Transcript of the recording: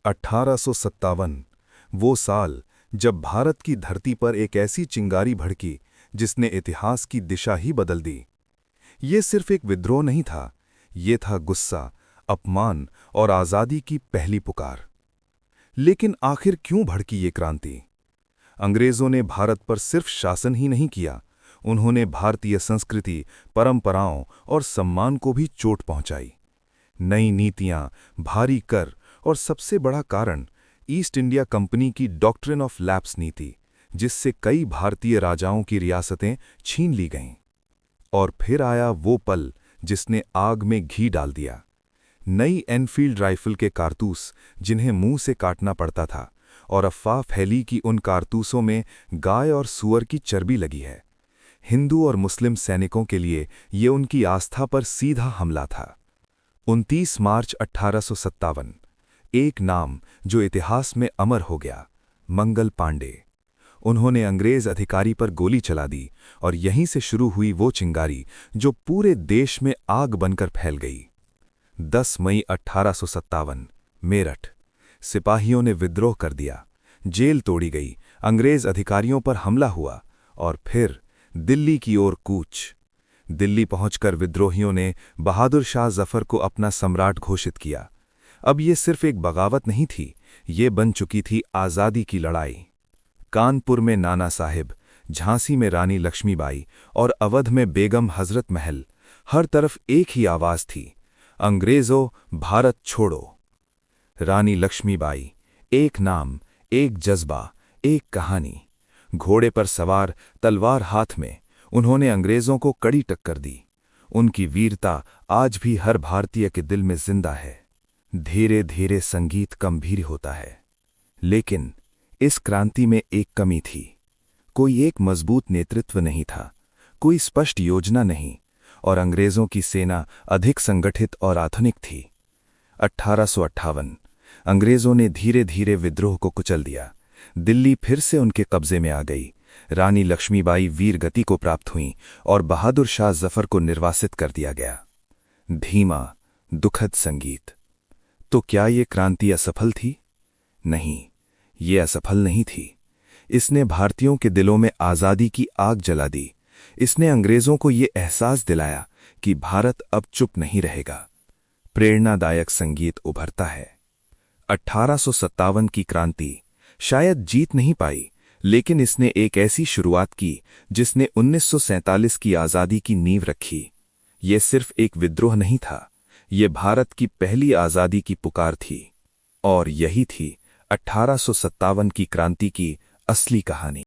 1857 वो साल जब भारत की धरती पर एक ऐसी चिंगारी भड़की जिसने इतिहास की दिशा ही बदल दी। ये सिर्फ एक विद्रोह नहीं था, ये था गुस्सा, अपमान और आज़ादी की पहली पुकार। लेकिन आखिर क्यों भड़की ये क्रांति? अंग्रेज़ों ने भारत पर सिर्फ शासन ही नहीं किया, उन्होंने भारतीय संस्कृति, परंपराओं और सम्मान को भी चोट पहुंचाई। नई नीतियां, भारी कर और सबसे बड़ा कारण ईस्ट इंडिया कंपनी की डॉक्ट्रिन ऑफ लैप्स नीति, जिससे कई भारतीय राजाओं की रियासतें छीन ली गईं। और फिर आया वो पल जिसने आग में घी डाल दिया। नई एनफील्ड राइफल के कारतूस जिन्हें मुंह से काटना पड़ता था, और अफवाह फैली कि उन कारतूसों में गाय और सूअर की चर्बी लगी है। हिंदू और मुस्लिम सैनिकों के लिए ये उनकी आस्था पर सीधा हमला था। 29 मार्च 1857, एक नाम जो इतिहास में अमर हो गया, मंगल पांडे। उन्होंने अंग्रेज अधिकारी पर गोली चला दी और यहीं से शुरू हुई वो चिंगारी जो पूरे देश में आग बनकर फैल गई। 10 मई 1857, मेरठ। सिपाहियों ने विद्रोह कर दिया, जेल तोड़ी गई, अंग्रेज अधिकारियों पर हमला हुआ और फिर दिल्ली की ओर कूच। दिल्ली पहुंचकर विद्रोहियों ने बहादुर शाह जफर को अपना सम्राट घोषित किया। अब ये सिर्फ एक बगावत नहीं थी, ये बन चुकी थी आज़ादी की लड़ाई। कानपुर में नाना साहिब, झांसी में रानी लक्ष्मीबाई और अवध में बेगम हजरत महल, हर तरफ एक ही आवाज़ थी, अंग्रेज़ों भारत छोड़ो। रानी लक्ष्मीबाई, एक नाम, एक जज्बा, एक कहानी। घोड़े पर सवार, तलवार हाथ में, उन्होंने अंग्रेज़ों को कड़ी टक्कर दी। उनकी वीरता आज भी हर भारतीय के दिल में जिंदा है। धीरे धीरे संगीत गंभीर होता है, लेकिन इस क्रांति में एक कमी थी। कोई एक मजबूत नेतृत्व नहीं था, कोई स्पष्ट योजना नहीं, और अंग्रेज़ों की सेना अधिक संगठित और आधुनिक थी। 1858, अंग्रेज़ों ने धीरे धीरे विद्रोह को कुचल दिया। दिल्ली फिर से उनके कब्जे में आ गई। रानी लक्ष्मीबाई वीर गति को प्राप्त हुईं और बहादुर शाह जफर को निर्वासित कर दिया गया। धीमा, दुखद संगीत। तो क्या ये क्रांति असफल थी? नहीं, ये असफल नहीं थी। इसने भारतीयों के दिलों में आज़ादी की आग जला दी। इसने अंग्रेज़ों को ये एहसास दिलाया कि भारत अब चुप नहीं रहेगा। प्रेरणादायक संगीत उभरता है। 1857 की क्रांति शायद जीत नहीं पाई, लेकिन इसने एक ऐसी शुरुआत की जिसने 1947 की आज़ादी की नींव रखी। ये सिर्फ एक विद्रोह नहीं था, ये भारत की पहली आज़ादी की पुकार थी। और यही थी 1857 की क्रांति की असली कहानी।